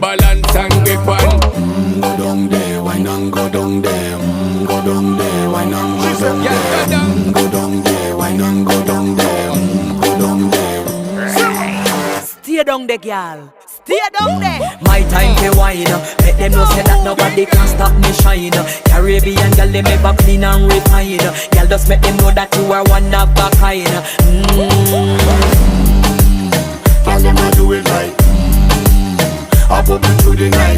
balance and grip on. Go down there, wine and go down there. Go down there, wine and go down there. Go down there, wine and go down there. Go down there. Stay down there, girl. Stay down there. My time to wine. Make them know say that nobody can stop me shine. Caribbean girl, they ever clean and refine. Girl, just make them know that you are one of a kind. Girl, them a do it right. I pop it to the night.